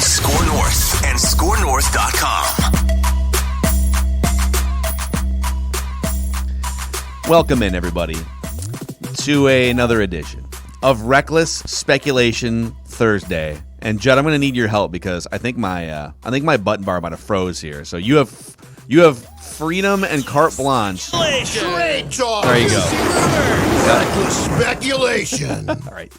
Score North and ScoreNorth.com. Welcome in, everybody, to another edition of Reckless Speculation Thursday. And Judd, I'm going to need your help because I think my button bar might have froze here. So you have freedom and carte blanche. Straight talk. There you go. Reckless speculation. All right.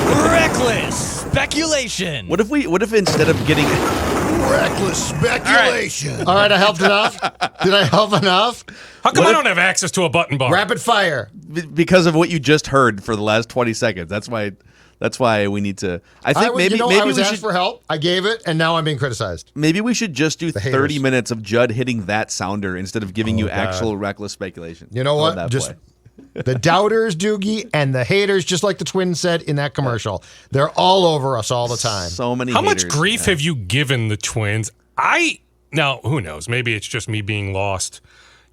Reckless speculation. What if instead of getting reckless speculation? All right, I helped enough. Did I help enough? How come I don't have access to a button bar? Rapid fire. Because of what you just heard for the last 20 seconds. That's why we need to. I think maybe I was we asked should for help. I gave it, and now I'm being criticized. Maybe we should just do 30 haters. minutes of Judd hitting that sounder instead of giving you actual reckless speculation. You know what? That Just play. the doubters, Doogie, and the haters, just like the Twins said in that commercial. They're all over us all the time. So many. How haters. much grief have you given the Twins? Now, who knows? Maybe it's just me being lost,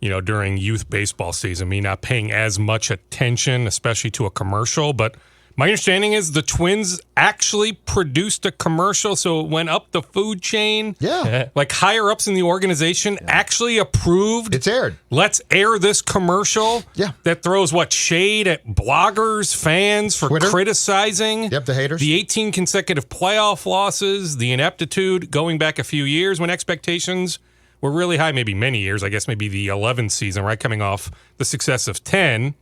during youth baseball season, me not paying as much attention, especially to a commercial. But my understanding is the Twins actually produced a commercial, so it went up the food chain. Yeah. Like higher ups in the organization actually approved. It's aired. Let's air this commercial. Yeah. That throws shade at bloggers, fans for Twitter. Criticizing. Yep, the haters. The 18 consecutive playoff losses, the ineptitude going back a few years when expectations were really high, maybe many years. I guess maybe the 11th season, right? Coming off the success of 10.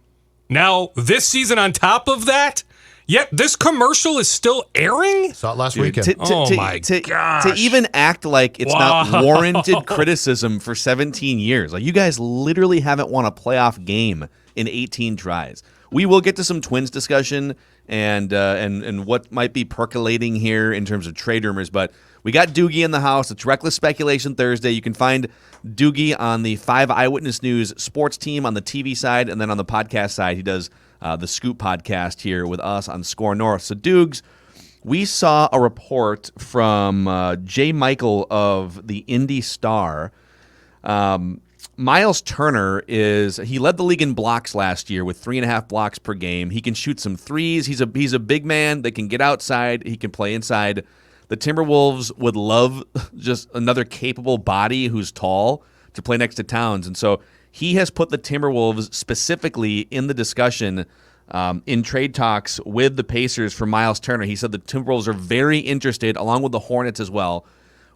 Now, this season on top of that, yet this commercial is still airing? Saw it last weekend. To even act like it's not warranted criticism for 17 years. Like, you guys literally haven't won a playoff game in 18 tries. We will get to some Twins discussion and what might be percolating here in terms of trade rumors, but we got Doogie in the house. It's Reckless Speculation Thursday. You can find Doogie on the 5 Eyewitness News sports team on the TV side, and then on the podcast side, he does the Scoop podcast here with us on Score North. So, Doogs, we saw a report from Jay Michael of the Indy Star. Myles Turner he led the league in blocks last year with 3.5 blocks per game. He can shoot some threes. He's a big man that can get outside. He can play inside. The Timberwolves would love just another capable body who's tall to play next to Towns. And so he has put the Timberwolves specifically in the discussion in trade talks with the Pacers for Myles Turner. He said the Timberwolves are very interested, along with the Hornets as well.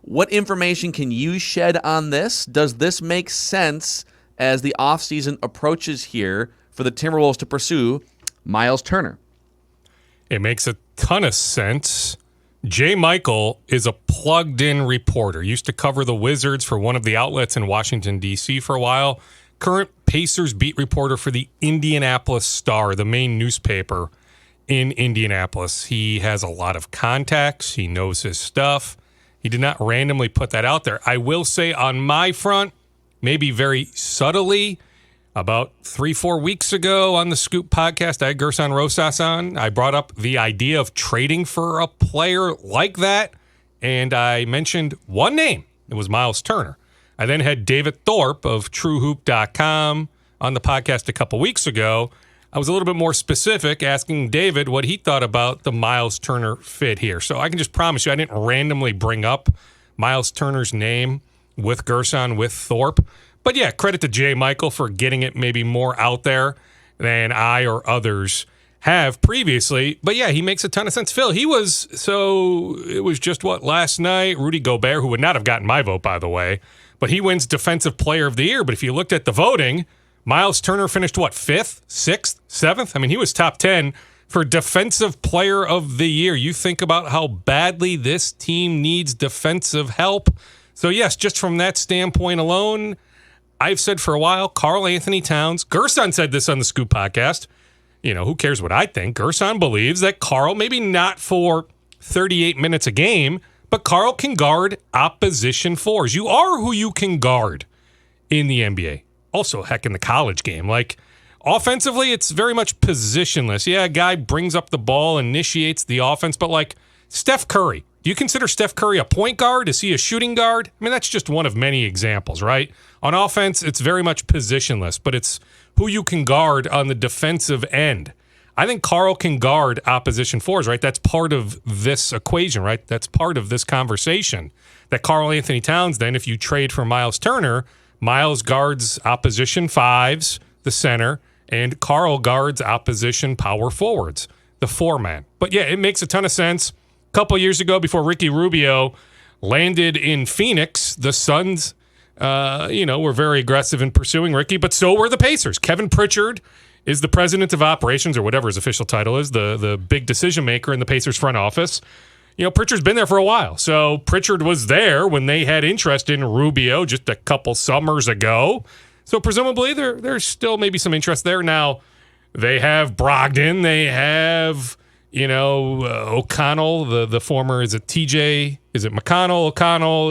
What information can you shed on this? Does this make sense as the offseason approaches here for the Timberwolves to pursue Myles Turner? It makes a ton of sense. Jay Michael is a plugged-in reporter. Used to cover the Wizards for one of the outlets in Washington, D.C. for a while. Current Pacers beat reporter for the Indianapolis Star, the main newspaper in Indianapolis. He has a lot of contacts. He knows his stuff. He did not randomly put that out there. I will say on my front, maybe very subtly, about 3-4 weeks ago on the Scoop podcast, I had Gerson Rosas on. I brought up the idea of trading for a player like that, and I mentioned one name. It was Myles Turner. I then had David Thorpe of TrueHoop.com on the podcast a couple weeks ago. I was a little bit more specific, asking David what he thought about the Myles Turner fit here. So I can just promise you I didn't randomly bring up Myles Turner's name with Gerson, with Thorpe. But yeah, credit to Jay Michael for getting it maybe more out there than I or others have previously. But yeah, he makes a ton of sense. Phil, it was just last night, Rudy Gobert, who would not have gotten my vote, by the way, but he wins Defensive Player of the Year. But if you looked at the voting, Myles Turner finished 5th, 6th, 7th? I mean, he was top 10 for Defensive Player of the Year. You think about how badly this team needs defensive help. So yes, just from that standpoint alone, I've said for a while, Karl Anthony Towns, Gerson said this on the Scoop podcast. Who cares what I think? Gerson believes that Karl, maybe not for 38 minutes a game, but Karl can guard opposition fours. You are who you can guard in the NBA. Also, heck, in the college game. Offensively, it's very much positionless. Yeah, a guy brings up the ball, initiates the offense, but Steph Curry. Do you consider Steph Curry a point guard? Is he a shooting guard? I mean, that's just one of many examples, right? On offense, it's very much positionless, but it's who you can guard on the defensive end. I think Carl can guard opposition fours, right? That's part of this equation, right? That's part of this conversation. That Karl Anthony Towns, then, if you trade for Myles Turner, Myles guards opposition fives, the center, and Carl guards opposition power forwards, the four-man. But yeah, it makes a ton of sense. A couple years ago, before Ricky Rubio landed in Phoenix, the Suns, were very aggressive in pursuing Ricky, but so were the Pacers. Kevin Pritchard is the president of operations, or whatever his official title is, the big decision maker in the Pacers front office. Pritchard's been there for a while. So Pritchard was there when they had interest in Rubio just a couple summers ago. So presumably there's still maybe some interest there. Now, they have Brogdon. They have, O'Connell, the former, is it TJ? Is it McConnell? O'Connell,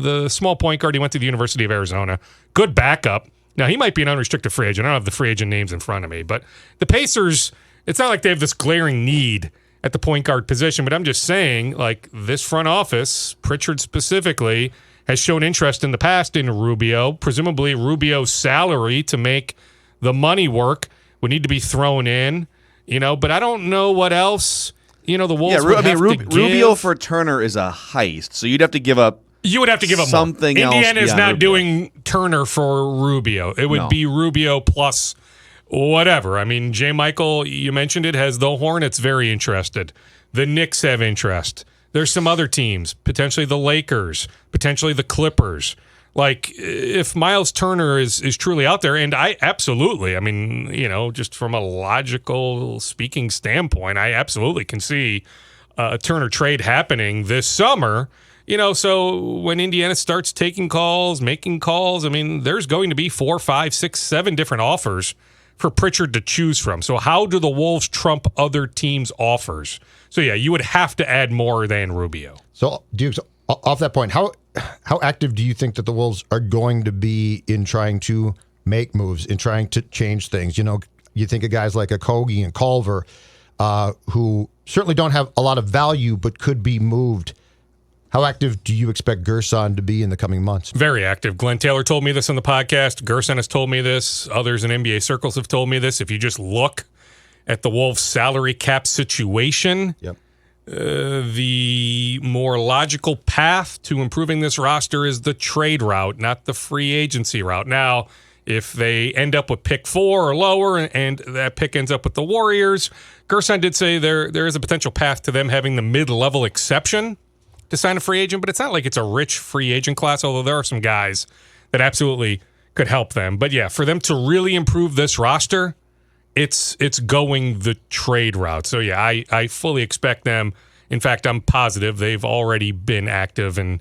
the small point guard. He went to the University of Arizona. Good backup. Now, he might be an unrestricted free agent. I don't have the free agent names in front of me. But the Pacers, it's not like they have this glaring need at the point guard position. But I'm just saying, like, this front office, Pritchard specifically, has shown interest in the past in Rubio. Presumably, Rubio's salary to make the money work would need to be thrown in. But I don't know what else, the Wolves would have to give. Rubio for Turner is a heist, so you'd have to give up. You would have to give up something more. else. Indiana is not Rubio. doing Turner for Rubio. It would be Rubio plus whatever. I mean, J. Michael, you mentioned it, has the Hornets very interested. The Knicks have interest. There's some other teams, potentially the Lakers, potentially the Clippers. Like, if Myles Turner is truly out there, and I absolutely, just from a logical speaking standpoint, I absolutely can see a Turner trade happening this summer. So when Indiana starts taking calls, making calls, there's going to be 4, 5, 6, 7 different offers for Pritchard to choose from. So how do the Wolves trump other teams' offers? So yeah, you would have to add more than Rubio. So, Dukes, off that point, how active do you think that the Wolves are going to be in trying to make moves, in trying to change things? You think of guys like Okogie and Culver, who certainly don't have a lot of value but could be moved. How active do you expect Gerson to be in the coming months? Very active. Glenn Taylor told me this on the podcast. Gerson has told me this. Others in NBA circles have told me this. If you just look at the Wolves' salary cap situation, the more logical path to improving this roster is the trade route, not the free agency route. Now, if they end up with pick 4 or lower and that pick ends up with the Warriors, Gerson did say there is a potential path to them having the mid-level exception to sign a free agent, but it's not like it's a rich free agent class, although there are some guys that absolutely could help them. But yeah, for them to really improve this roster, it's going the trade route. So yeah, I fully expect them. In fact, I'm positive they've already been active in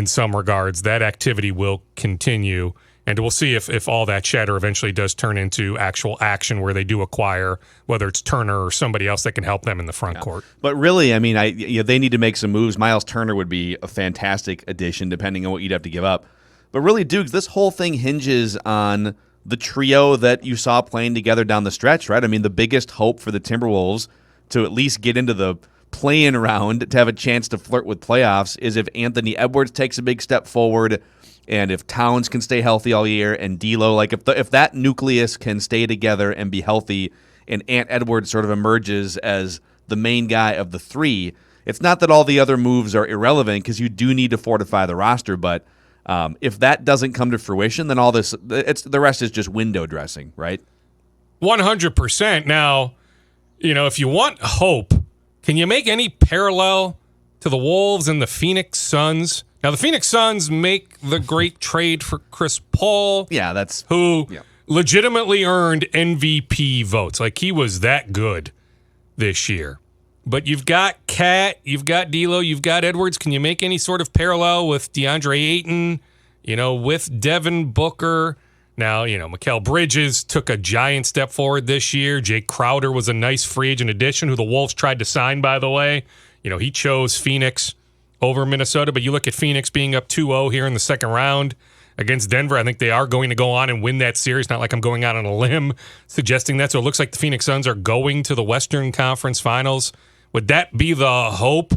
some regards. That activity will continue, and we'll see if all that chatter eventually does turn into actual action where they do acquire, whether it's Turner or somebody else that can help them in the front court. But really, they need to make some moves. Myles Turner would be a fantastic addition, depending on what you'd have to give up. But really, Dukes, this whole thing hinges on the trio that you saw playing together down the stretch, right? The biggest hope for the Timberwolves to at least get into the play-in round, to have a chance to flirt with playoffs, is if Anthony Edwards takes a big step forward, and if Towns can stay healthy all year, and D'Lo, like if that nucleus can stay together and be healthy, and Ant Edwards sort of emerges as the main guy of the three, it's not that all the other moves are irrelevant, because you do need to fortify the roster, but if that doesn't come to fruition, then the rest is just window dressing, right? 100%. Now, if you want hope, can you make any parallel to the Wolves and the Phoenix Suns? Now, the Phoenix Suns make the great trade for Chris Paul. Yeah, who legitimately earned MVP votes. Like, he was that good this year. But you've got Cat, you've got D'Lo, you've got Edwards. Can you make any sort of parallel with DeAndre Ayton, with Devin Booker? Now, Mikal Bridges took a giant step forward this year. Jake Crowder was a nice free agent addition who the Wolves tried to sign, by the way. He chose Phoenix over Minnesota, but you look at Phoenix being up 2-0 here in the second round against Denver. I think they are going to go on and win that series. Not like I'm going out on a limb suggesting that. So it looks like the Phoenix Suns are going to the Western Conference Finals. Would that be the hope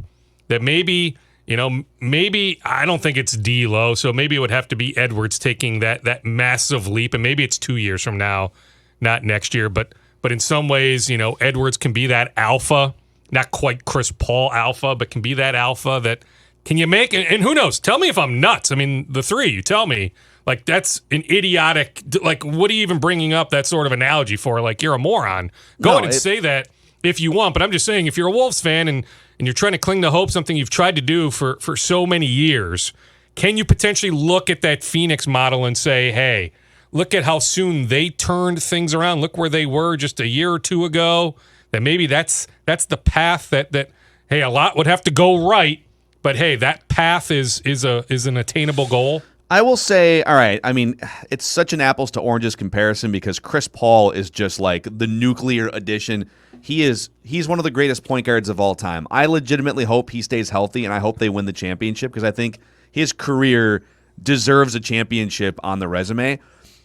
that maybe I don't think it's D'Lo, so maybe it would have to be Edwards taking that massive leap, and maybe it's 2 years from now, not next year. But But in some ways, Edwards can be that alpha, not quite Chris Paul alpha, but can be that alpha that can you make? And who knows? Tell me if I'm nuts. I mean, the three, you tell me. Like, that's an idiotic, like, what are you even bringing up that sort of analogy for? Like, you're a moron. Go ahead and say that if you want. But I'm just saying, if you're a Wolves fan and you're trying to cling to hope, something you've tried to do for so many years, can you potentially look at that Phoenix model and say, hey, look at how soon they turned things around. Look where they were just a year or two ago. That maybe that's the path that hey, a lot would have to go right, but hey, that path is an attainable goal. I will say, all right, I mean, it's such an apples to oranges comparison because Chris Paul is just like the nuclear addition. He's one of the greatest point guards of all time. I legitimately hope he stays healthy, and I hope they win the championship because I think his career deserves a championship on the resume.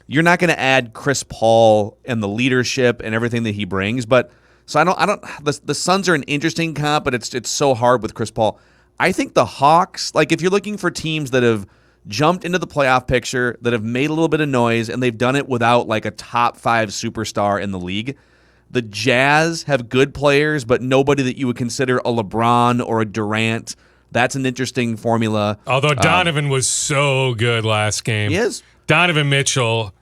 You're not going to add Chris Paul and the leadership and everything that he brings, but so I don't. The Suns are an interesting comp, but it's so hard with Chris Paul. I think the Hawks, like if you're looking for teams that have jumped into the playoff picture, that have made a little bit of noise, and they've done it without like a top 5 superstar in the league. The Jazz have good players, but nobody that you would consider a LeBron or a Durant. That's an interesting formula. Although Donovan was so good last game. He is. Donovan Mitchell.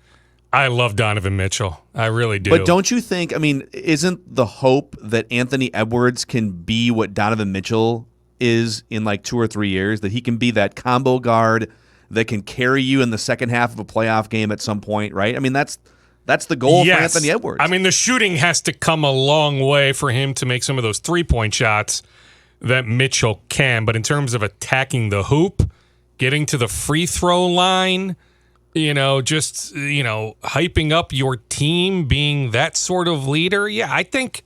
I love Donovan Mitchell. I really do. But don't you think, I mean, isn't the hope that Anthony Edwards can be what Donovan Mitchell is in like 2 or 3 years, that he can be that combo guard that can carry you in the second half of a playoff game at some point, right? I mean, that's the goal for Anthony Edwards. I mean, the shooting has to come a long way for him to make some of those three-point shots that Mitchell can. But in terms of attacking the hoop, getting to the free throw line, hyping up your team, being that sort of leader, yeah, I think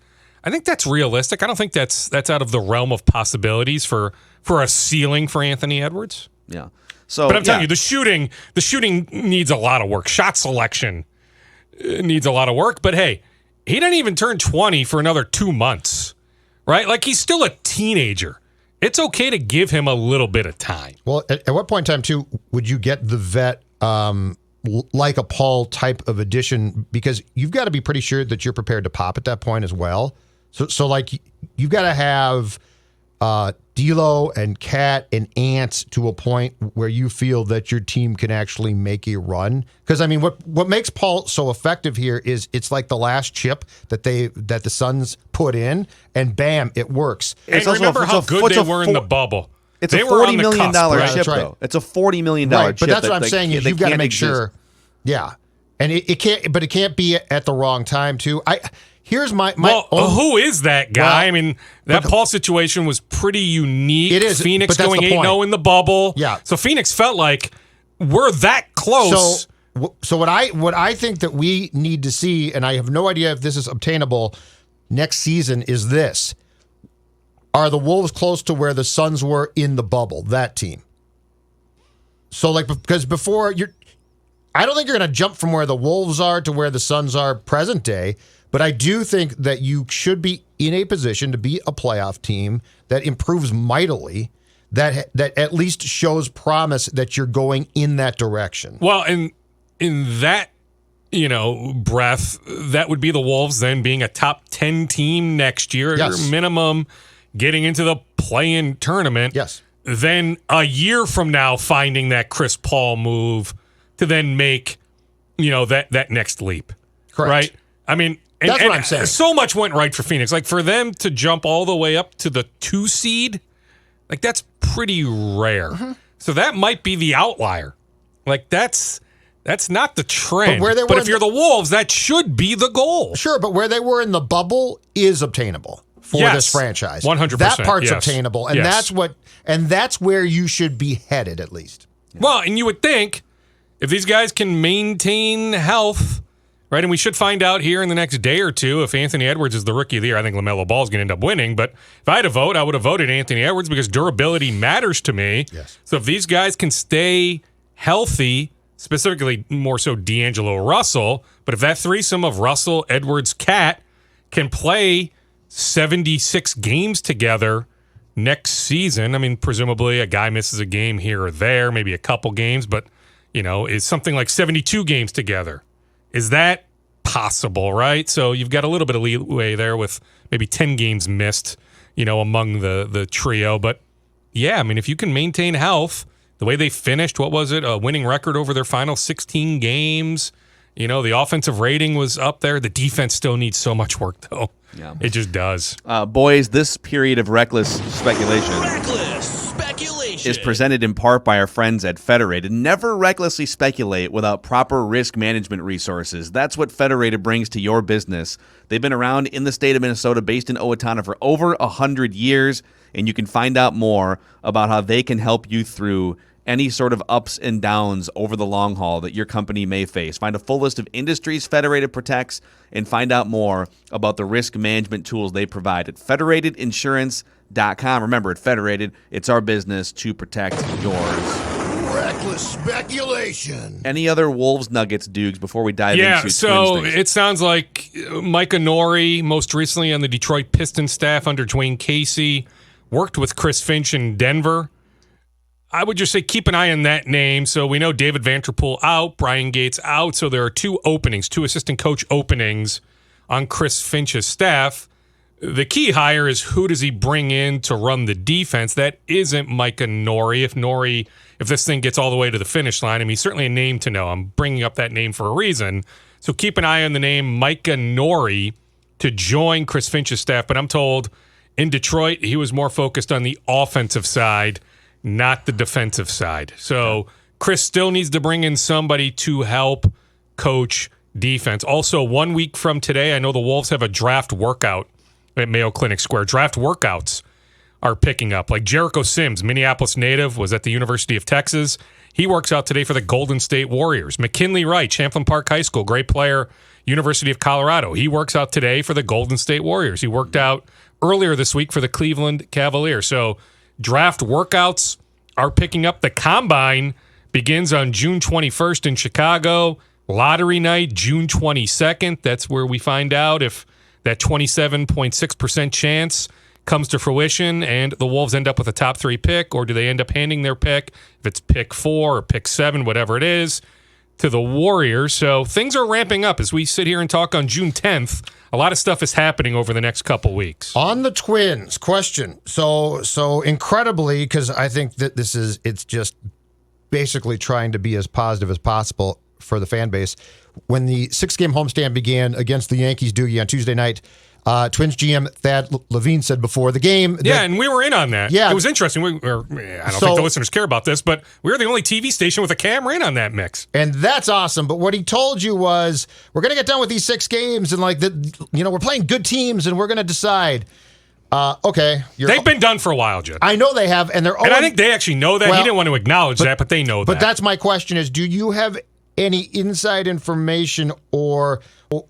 that's realistic. I don't think that's out of the realm of possibilities for a ceiling for Anthony Edwards. Yeah. So, but I'm telling you, the shooting needs a lot of work. Shot selection needs a lot of work. But hey, he didn't even turn 20 for another 2 months, right? Like, he's still a teenager. It's okay to give him a little bit of time. Well, at what point in time, too, would you get the vet like a Paul type of addition? Because you've got to be pretty sure that you're prepared to pop at that point as well. So like, you've got to have D'Lo and Cat and Ant to a point where you feel that your team can actually make a run. Because I mean, what makes Paul so effective here is it's like the last chip that the Suns put in, and bam, it works. And remember how good they were in the bubble. It's a $40 million chip, though. It's a $40 million chip. But that's what I'm saying is you've got to make sure. Yeah, and it can't be at the wrong time too. Here's my who is that guy? Well, I mean, that Paul situation was pretty unique. It is. Phoenix going 8-0 in the bubble. Yeah. So Phoenix felt like we're that close. So what I think that we need to see, and I have no idea if this is obtainable next season, is this. Are the Wolves close to where the Suns were in the bubble, that team? So, like, because before I don't think you're going to jump from where the Wolves are to where the Suns are present day. But I do think that you should be in a position to be a playoff team that improves mightily, that at least shows promise that you're going in that direction. Well, and in that, breath, that would be the Wolves then being a top 10 team next year, yes. Minimum, getting into the play-in tournament. Yes. Then a year from now, finding that Chris Paul move to then make, that next leap. Correct. Right? I mean, that's what I'm saying. So much went right for Phoenix. Like, for them to jump all the way up to the 2 seed, like, that's pretty rare. Mm-hmm. So that might be the outlier. Like, that's not the trend. But if you're the Wolves, that should be the goal. Sure, but where they were in the bubble is obtainable for this franchise. 100%. That part's obtainable, and that's where you should be headed, at least. Yeah. Well, and you would think if these guys can maintain health, right, and we should find out here in the next day or two if Anthony Edwards is the Rookie of the Year. I think LaMelo Ball is going to end up winning, but if I had to vote, I would have voted Anthony Edwards because durability matters to me. Yes. So if these guys can stay healthy, specifically more so D'Angelo Russell, but if that threesome of Russell, Edwards, Cat can play 76 games together next season, I mean, presumably a guy misses a game here or there, maybe a couple games, but, is something like 72 games together. Is that possible, right? So you've got a little bit of leeway there with maybe 10 games missed, among the trio. But yeah, I mean, if you can maintain health, the way they finished, what was it? A winning record over their final 16 games. The offensive rating was up there. The defense still needs so much work, though. Yeah. It just does. Boys, this period of reckless speculation is presented in part by our friends at Federated. Never recklessly speculate without proper risk management resources. That's what Federated brings to your business. They've been around in the state of Minnesota, based in Owatonna, for over 100 years, and you can find out more about how they can help you through any sort of ups and downs over the long haul that your company may face. Find a full list of industries Federated protects and find out more about the risk management tools they provide at federatedinsurance.com. Remember, at Federated, it's our business to protect yours. Reckless speculation. Any other Wolves nuggets, Dukes, before we dive into Yeah, so Twins things? it sounds like Micah Nori, most recently on the Detroit Pistons staff under Dwayne Casey, worked with Chris Finch in Denver. I would just say keep an eye on that name. So we know David Vanterpool out, Brian Gates out. So there are two assistant coach openings on Chris Finch's staff. The key hire is who does he bring in to run the defense? That isn't Micah Nori. If this thing gets all the way to the finish line, I mean, he's certainly a name to know. I'm bringing up that name for a reason. So keep an eye on the name Micah Nori to join Chris Finch's staff. But I'm told in Detroit, he was more focused on the offensive side, not the defensive side. So Chris still needs to bring in somebody to help coach defense. Also, 1 week from today, I know the Wolves have a draft workout at Mayo Clinic Square. Draft workouts are picking up. Like Jericho Sims, Minneapolis native, was at the University of Texas. He works out today for the Golden State Warriors. McKinley Wright, Champlain Park High School, great player, University of Colorado. He works out today for the Golden State Warriors. He worked out earlier this week for the Cleveland Cavaliers. So draft workouts are picking up. The Combine begins on June 21st in Chicago. Lottery night, June 22nd. That's where we find out if that 27.6% chance comes to fruition and the Wolves end up with a top 3 pick, or do they end up handing their pick, if it's pick 4 or pick 7, whatever it is, to the Warriors. So things are ramping up as we sit here and talk on June 10th. A lot of stuff is happening over the next couple weeks. On the Twins, question. So incredibly, because I think that it's just basically trying to be as positive as possible for the fan base. When the 6-game homestand began against the Yankees, Doogie, on Tuesday night, Twins GM Thad Levine said before the game. Yeah, and we were in on that. Yeah. It was interesting. I don't think the listeners care about this, but we were the only TV station with a camera in on that mix. And that's awesome. But what he told you was, we're going to get done with these 6 games, and we're playing good teams, and we're going to decide. Okay. They've been done for a while, Judd. I know they have, and I think they actually know that. He didn't want to acknowledge that, but they know that. But that's my question is, do you have any inside information or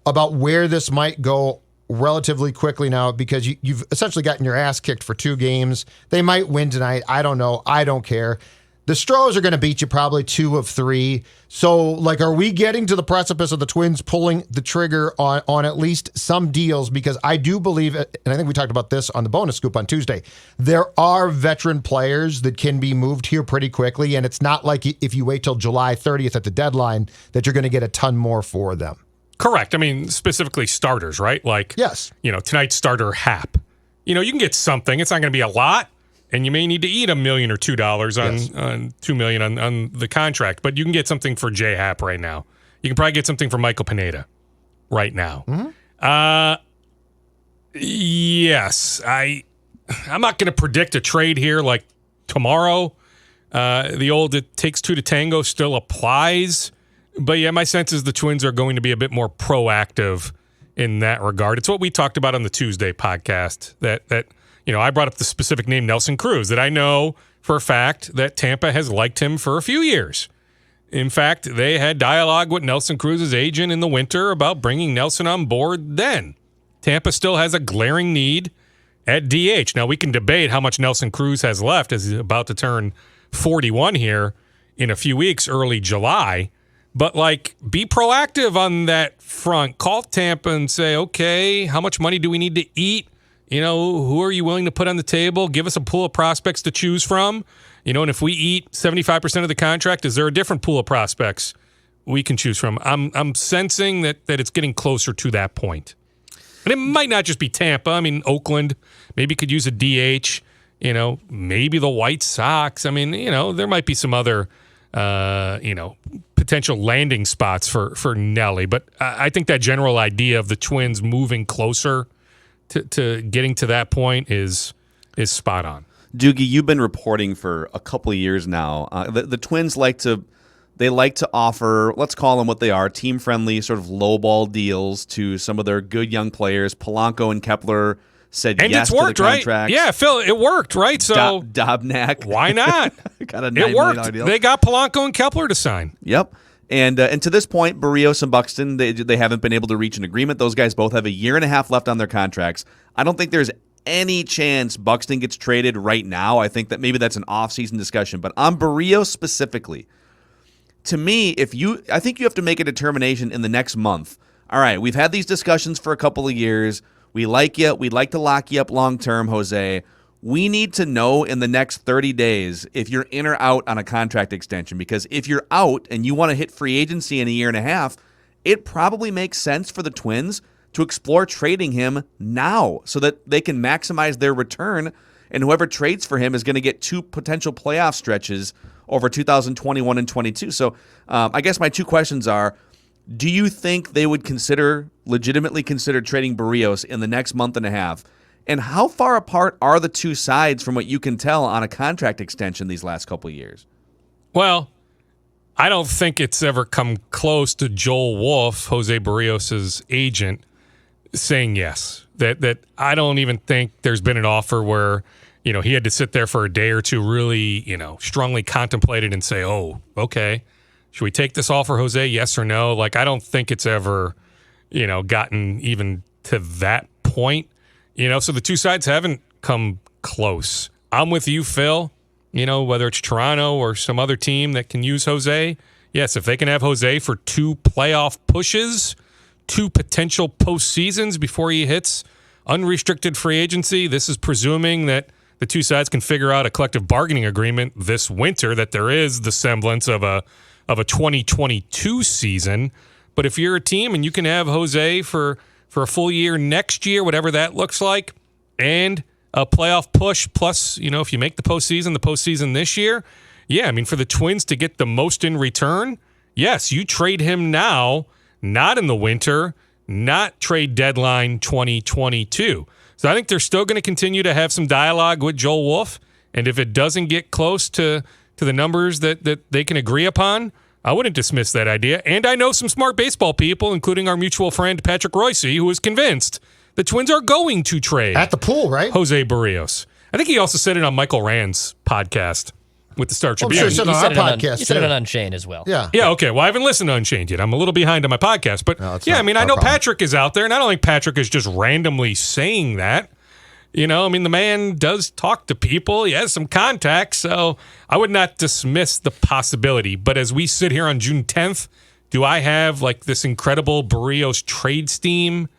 about where this might go relatively quickly now, because you've essentially gotten your ass kicked for 2 games. They might win tonight. I don't know. I don't care. The Stros are going to beat you probably 2 of 3. So, are we getting to the precipice of the Twins pulling the trigger on at least some deals? Because I do believe, and I think we talked about this on the bonus scoop on Tuesday, there are veteran players that can be moved here pretty quickly, and it's not like if you wait till July 30th at the deadline that you're going to get a ton more for them. Correct. I mean, specifically starters, right? Yes. Tonight's starter Happ. You can get something. It's not going to be a lot, and you may need to eat $1 million or $2 on $2 million on the contract, but you can get something for J Happ right now. You can probably get something for Michael Pineda right now. Mm-hmm. Yes, I'm not going to predict a trade here like tomorrow. The old "it takes 2 to tango" still applies. But yeah, my sense is the Twins are going to be a bit more proactive in that regard. It's what we talked about on the Tuesday podcast that I brought up the specific name Nelson Cruz, that I know for a fact that Tampa has liked him for a few years. In fact, they had dialogue with Nelson Cruz's agent in the winter about bringing Nelson on board then. Tampa still has a glaring need at DH. Now, we can debate how much Nelson Cruz has left, as he's about to turn 41 here in a few weeks, early July. But, be proactive on that front. Call Tampa and say, okay, how much money do we need to eat? Who are you willing to put on the table? Give us a pool of prospects to choose from. And if we eat 75% of the contract, is there a different pool of prospects we can choose from. I'm sensing that it's getting closer to that point. And it might not just be Tampa. I mean, Oakland maybe could use a DH. Maybe the White Sox. I mean, there might be some other, potential landing spots for Nelly. But I think that general idea of the Twins moving closer to getting to that point is spot on. Doogie, you've been reporting for a couple of years now. The Twins like to offer, let's call them what they are, team-friendly sort of lowball deals to some of their good young players. Polanco and Kepler said and yes it's worked, to the contracts. Right? Yeah, Phil, it worked, right? So Dobnak. Why not? Got a $9 it worked. million deal. They got Polanco and Kepler to sign. Yep. And to this point, Berrios and Buxton, they haven't been able to reach an agreement. Those guys both have a year and a half left on their contracts. I don't think there's any chance Buxton gets traded right now. I think that maybe that's an off-season discussion. But on Berrios specifically, to me, I think you have to make a determination in the next month. All right, we've had these discussions for a couple of years. We like you. We'd like to lock you up long-term, Jose. We need to know in the next 30 days if you're in or out on a contract extension, because if you're out and you want to hit free agency in a year and a half, it probably makes sense for the Twins to explore trading him now so that they can maximize their return, and whoever trades for him is going to get 2 potential playoff stretches over 2021 and 22. So I guess my 2 questions are, do you think they would legitimately consider trading Berrios in the next month and a half? And how far apart are the 2 sides from what you can tell on a contract extension these last couple of years? Well, I don't think it's ever come close to Joel Wolf, Jose Berrios' agent, saying yes. That I don't even think there's been an offer where, he had to sit there for a day or two, really, strongly contemplate it and say, oh, okay, should we take this offer, Jose? Yes or no? Like, I don't think it's ever, gotten even to that point. So the 2 sides haven't come close. I'm with you, Phil. Whether it's Toronto or some other team that can use Jose. Yes, if they can have Jose for 2 playoff pushes, 2 potential postseasons before he hits unrestricted free agency, this is presuming that the 2 sides can figure out a collective bargaining agreement this winter, that there is the semblance of a 2022 season. But if you're a team and you can have Jose for a full year next year, whatever that looks like, and a playoff push plus, if you make the postseason this year, yeah, I mean, for the Twins to get the most in return, yes, you trade him now, not in the winter, not trade deadline 2022. So I think they're still going to continue to have some dialogue with Joel Wolf, and if it doesn't get close to the numbers that they can agree upon, I wouldn't dismiss that idea. And I know some smart baseball people, including our mutual friend Patrick Royce, who is convinced the Twins are going to trade at the pool, right? Jose Berrios. I think he also said it on Michael Rand's podcast with the Star Tribune. Sure he said it on our podcast. You said it on Unchained as well. Yeah. Yeah, okay. Well, I haven't listened to Unchained yet. I'm a little behind on my podcast. But yeah, I mean, I know Patrick is out there, and I don't think Patrick is just randomly saying that. I mean, the man does talk to people. He has some contacts, so I would not dismiss the possibility. But as we sit here on June 10th, do I have like this incredible Berrios trade steam?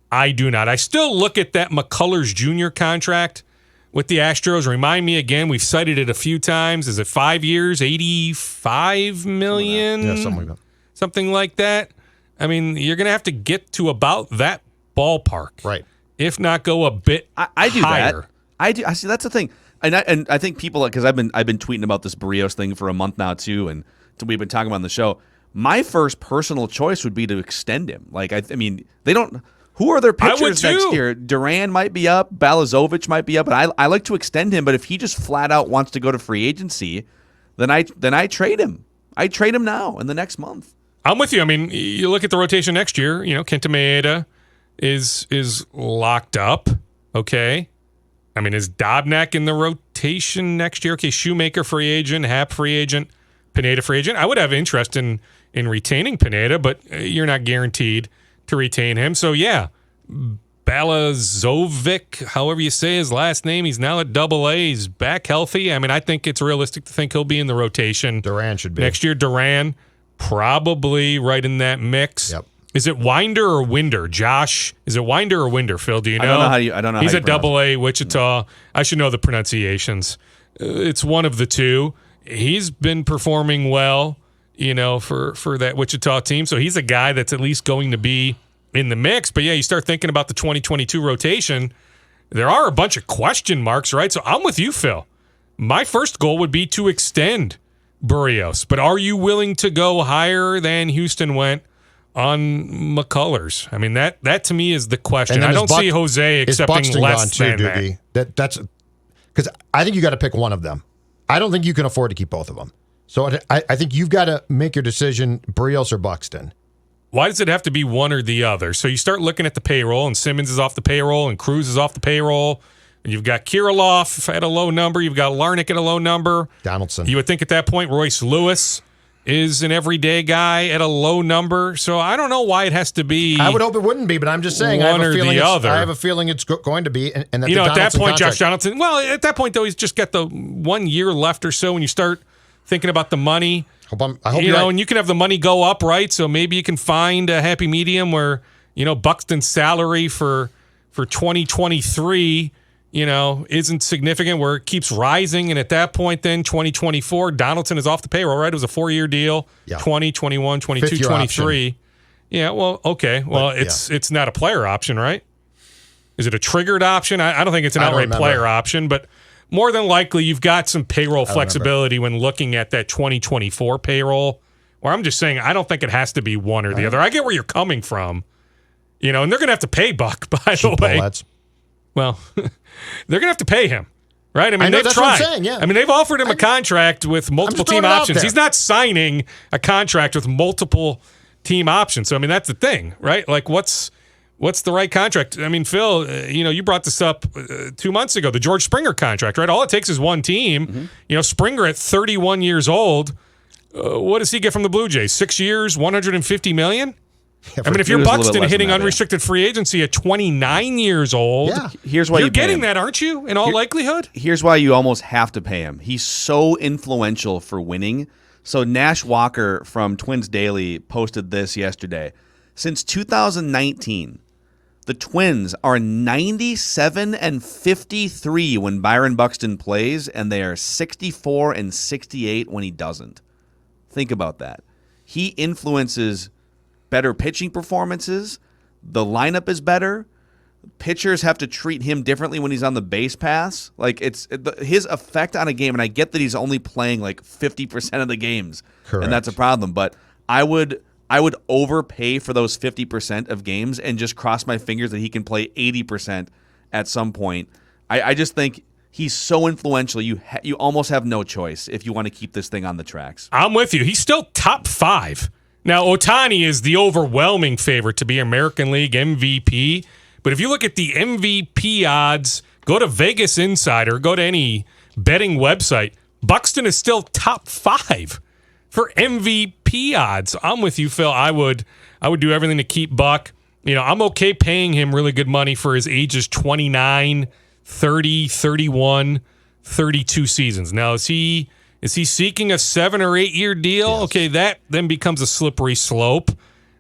I do not. I still look at that McCullers Jr. contract with the Astros. Remind me again, we've cited it a few times. Is it 5 years, $85 million? Yeah, something like that. Something like that. I mean, you're going to have to get to about that ballpark. Right. If not go a bit I do higher. that. I do. I see. That's the thing, and I think people, because I've been tweeting about this Berrios thing for a month now too, and we've been talking about on the show. My first personal choice would be to extend him. Like I mean, they don't. Who are their pitchers next year? Duran might be up, Balazovic might be up, but I like to extend him. But if he just flat out wants to go to free agency, then I trade him. I trade him now in the next month. I'm with you. I mean, you look at the rotation next year. Kenta Maeda is locked up. Okay. I mean, is Dobnak in the rotation next year? Okay, Shoemaker free agent, Happ free agent, Pineda free agent. I would have interest in retaining Pineda, but you're not guaranteed to retain him. So yeah, Balazovic, however you say his last name, he's now at AA. He's back healthy. I mean, I think it's realistic to think he'll be in the rotation. Duran should be next year. Duran probably right in that mix. Yep. Is it Winder or Winder? Josh, is it Winder or Winder? Phil, do you know? I don't know. He's at AA Wichita. I should know the pronunciations. It's one of the two. He's been performing well. for that Wichita team. So he's a guy that's at least going to be in the mix. But yeah, you start thinking about the 2022 rotation. There are a bunch of question marks, right? So I'm with you, Phil. My first goal would be to extend Berrios. But are you willing to go higher than Houston went on McCullers? I mean, that to me is the question. I don't see Jose accepting less than that. That's because I think you got to pick one of them. I don't think you can afford to keep both of them. So I think you've got to make your decision, Berrios or Buxton. Why does it have to be one or the other? So you start looking at the payroll, and Simmons is off the payroll, and Cruz is off the payroll, and you've got Kirilloff at a low number, you've got Larnach at a low number. Donaldson. You would think at that point Royce Lewis is an everyday guy at a low number. So I don't know why it has to be. I would hope it wouldn't be, but I'm just saying I have a feeling it's going to be. And that at that point, Josh Donaldson. Well, at that point though, he's just got the 1 year left or so, and you start thinking about the money. I hope you're right. And you can have the money go up, right? So maybe you can find a happy medium where Buxton's salary for 2023. Isn't significant, where it keeps rising. And at that point, then 2024, Donaldson is off the payroll, right? It was a 4-year deal, yeah. 20, 21, 22, 23. Option. Yeah, well, okay. Well, it's not a player option, right? Is it a triggered option? I don't think it's an outright player option, but more than likely you've got some payroll flexibility when looking at that 2024 payroll, where I'm just saying I don't think it has to be one or the other. I get where you're coming from, and they're going to have to pay Buck, by the way. Well, they're going to have to pay him, right? I mean, they've tried. What I'm saying, yeah. I mean, they've offered him a contract with multiple team options. He's not signing a contract with multiple team options. So, I mean, that's the thing, right? Like, what's the right contract? I mean, Phil, you brought this up 2 months ago, the George Springer contract, right? All it takes is one team. Mm-hmm. Springer at 31 years old, what does he get from the Blue Jays? 6 years, $150 million? Yeah, I mean, if you're Buxton hitting unrestricted free agency at 29 years old, here's why you're getting that, aren't you, in all likelihood? Here's why you almost have to pay him. He's so influential for winning. So Nash Walker from Twins Daily posted this yesterday. Since 2019, the Twins are 97-53 when Byron Buxton plays, and they are 64-68 when he doesn't. Think about that. He influences better pitching performances. The lineup is better. Pitchers have to treat him differently when he's on the base paths. Like his effect on a game, and I get that he's only playing like 50% of the games, correct, and that's a problem. But I would overpay for those 50% of games and just cross my fingers that he can play 80% at some point. I just think he's so influential. You almost have no choice if you want to keep this thing on the tracks. I'm with you. He's still top 5. Now, Ohtani is the overwhelming favorite to be American League MVP. But if you look at the MVP odds, go to Vegas Insider, go to any betting website, Buxton is still top 5 for MVP odds. I'm with you, Phil. I would do everything to keep Buck. I'm okay paying him really good money for his ages 29, 30, 31, 32 seasons. Now, is he seeking a 7 or 8 year deal? Yes. Okay, that then becomes a slippery slope,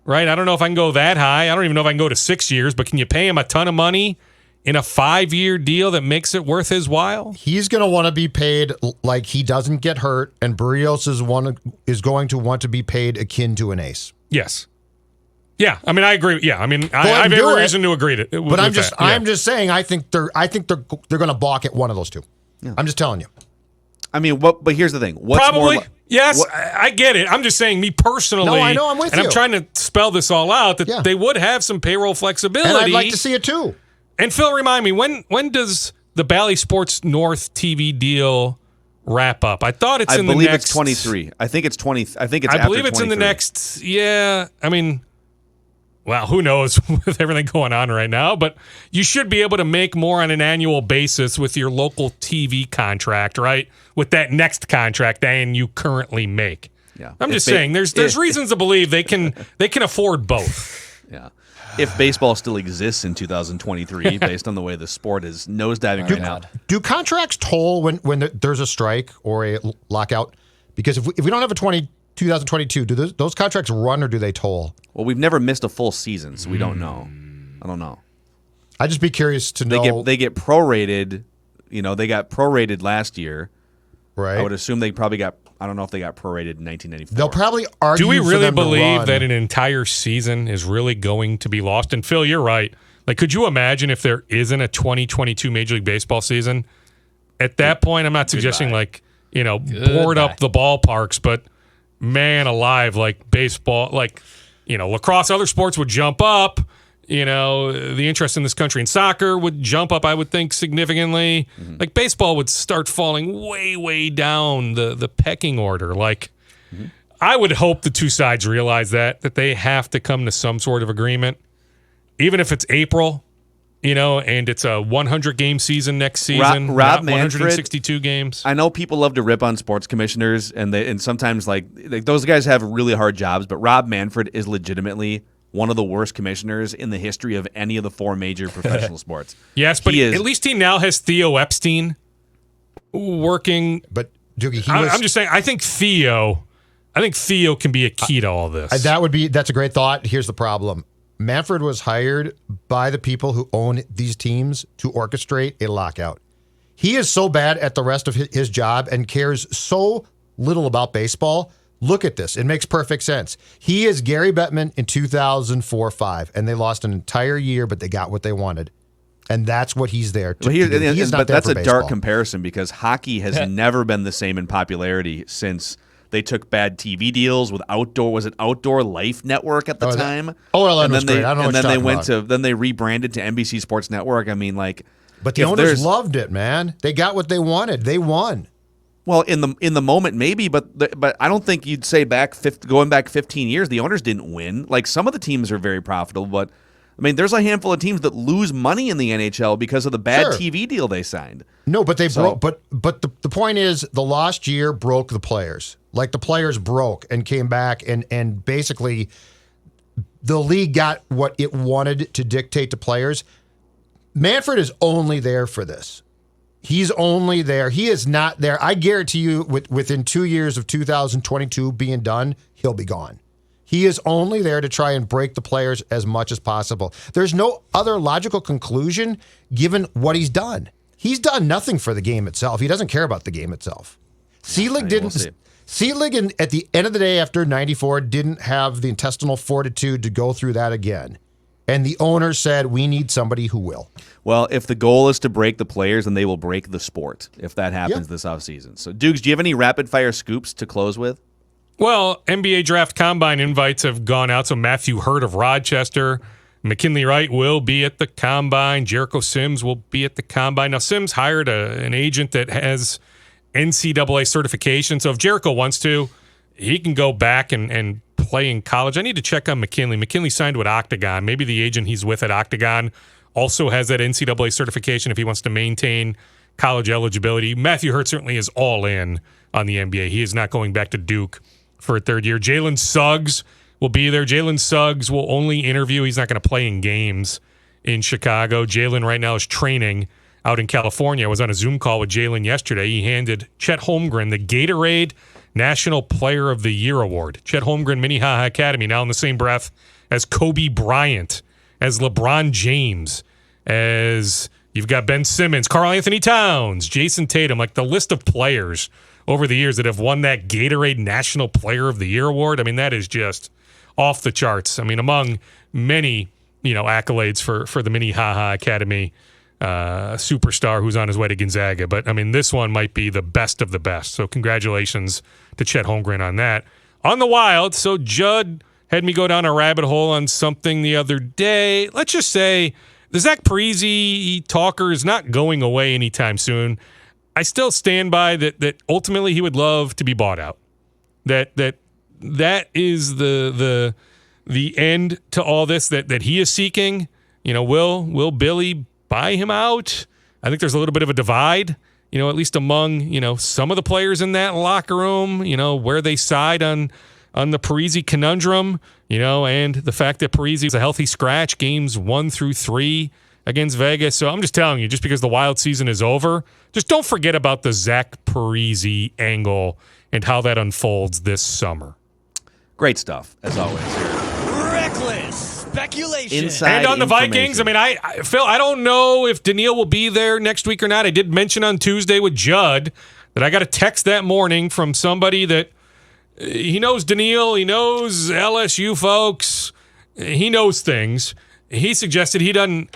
right? I don't know if I can go that high. I don't even know if I can go to 6 years, but can you pay him a ton of money in a 5-year deal that makes it worth his while? He's going to want to be paid like he doesn't get hurt, and Berrios is going to want to be paid akin to an ace. Yes. Yeah, I mean, I agree. Yeah, I mean, I have every reason to agree to. But I'm just saying, I think they're going to balk at one of those two. Yeah. I'm just telling you. I mean, but here's the thing. Probably. Yes, I get it. I'm just saying, me personally. No, I know, I'm with you. And I'm trying to spell this all out, that they would have some payroll flexibility. And I'd like to see it too. And Phil, remind me, when does the Bally Sports North TV deal wrap up? I thought it's in the next. I believe it's 23. I think it's 20. I think it's I after believe it's 23. in the next. Yeah, I mean, well, who knows with everything going on right now, but you should be able to make more on an annual basis with your local TV contract, right? With that next contract than you currently make. Yeah. I'm just saying there's reasons to believe they can afford both. Yeah. If baseball still exists in 2023, based on the way the sport is nosediving right now. Do contracts toll when there's a strike or a lockout? Because if we don't have a 2022, do those contracts run or do they toll? Well, we've never missed a full season, so we don't know. I don't know. I'd just be curious to know. They get prorated. They got prorated last year. Right. I would assume they probably got I don't know if they got prorated in 1994. They'll probably argue. Do we for really them to believe run. that an entire season is really going to be lost? And Phil, you're right. Like, could you imagine if there isn't a 2022 Major League Baseball season? At that point, I'm not suggesting board up the ballparks, but man alive, like baseball, like, lacrosse, other sports would jump up. The interest in this country in soccer would jump up, I would think, significantly. Mm-hmm. Like baseball would start falling way, way down the pecking order. Like, I would hope the two sides realize that they have to come to some sort of agreement, even if it's April, and it's a 100-game season next season, Rob not Manfred, 162 games. I know people love to rip on sports commissioners, and sometimes like those guys have really hard jobs, but Rob Manfred is legitimately one of the worst commissioners in the history of any of the four major professional sports. Yes, but at least he now has Theo Epstein working. But Doogie, I'm just saying, I think Theo can be a key to all this. That's a great thought. Here's the problem. Manfred was hired by the people who own these teams to orchestrate a lockout. He is so bad at the rest of his job and cares so little about baseball. Look at this. It makes perfect sense. He is Gary Bettman in 2004-05, and they lost an entire year, but they got what they wanted. And that's what he's there to do. But that's a dark comparison because hockey has never been the same in popularity since they took bad TV deals with Outdoor Life Network at the time? OLN was great. I don't know what you're talking about. Then they rebranded to NBC Sports Network. I mean, like, but the owners loved it, man. They got what they wanted. They won. Well, in the moment, maybe, but I don't think you'd say going back 15 years, the owners didn't win. Like, some of the teams are very profitable, but I mean, there's a handful of teams that lose money in the NHL because of the bad TV deal they signed. No, but they broke. But the point is, the lost year broke the players. Like, the players broke and came back, and basically, the league got what it wanted to dictate to players. Manfred is only there for this. He's only there. He is not there. I guarantee you, within 2 years of 2022 being done, he'll be gone. He is only there to try and break the players as much as possible. There's no other logical conclusion given what he's done. He's done nothing for the game itself. He doesn't care about the game itself. Seelig didn't. Seelig, at the end of the day, after '94, didn't have the intestinal fortitude to go through that again. And the owner said, we need somebody who will. Well, if the goal is to break the players, then they will break the sport if that happens this offseason. So, Dukes, do you have any rapid-fire scoops to close with? Well, NBA Draft Combine invites have gone out. So Matthew Hurt of Rochester, McKinley Wright will be at the Combine. Jericho Sims will be at the Combine. Now, Sims hired an agent that has NCAA certification. So if Jericho wants to, he can go back and play in college. I need to check on McKinley. McKinley signed with Octagon. Maybe the agent he's with at Octagon also has that NCAA certification if he wants to maintain college eligibility. Matthew Hurt certainly is all in on the NBA. He is not going back to Duke for a third year. Jalen Suggs will be there. Jalen Suggs will only interview. He's not going to play in games in Chicago. Jalen right now is training out in California. I was on a Zoom call with Jalen yesterday. He handed Chet Holmgren the Gatorade National Player of the Year Award. Chet Holmgren, Minnehaha Academy, now in the same breath as Kobe Bryant, as LeBron James, as you've got Ben Simmons, Karl Anthony Towns, Jason Tatum, like the list of players over the years that have won that Gatorade National Player of the Year Award. I mean, that is just off the charts. I mean, among many, accolades for the Minnehaha Academy superstar who's on his way to Gonzaga. But, I mean, this one might be the best of the best. So congratulations to Chet Holmgren on that. On the Wild, so Judd had me go down a rabbit hole on something the other day. Let's just say the Zach Parise talker is not going away anytime soon. I still stand by that ultimately he would love to be bought out. That is the end to all this that he is seeking. Will Billy buy him out? I think there's a little bit of a divide, at least among, some of the players in that locker room, where they side on the Parise conundrum, and the fact that Parise is a healthy scratch games 1 through 3 against Vegas. So I'm just telling you, just because the Wild season is over, just don't forget about the Zach Parise angle and how that unfolds this summer. Great stuff, as always. Reckless speculation. Inside and on the Vikings, I mean, Phil, I don't know if Daniil will be there next week or not. I did mention on Tuesday with Judd that I got a text that morning from somebody that he knows Daniil, he knows LSU folks, he knows things. He suggested he doesn't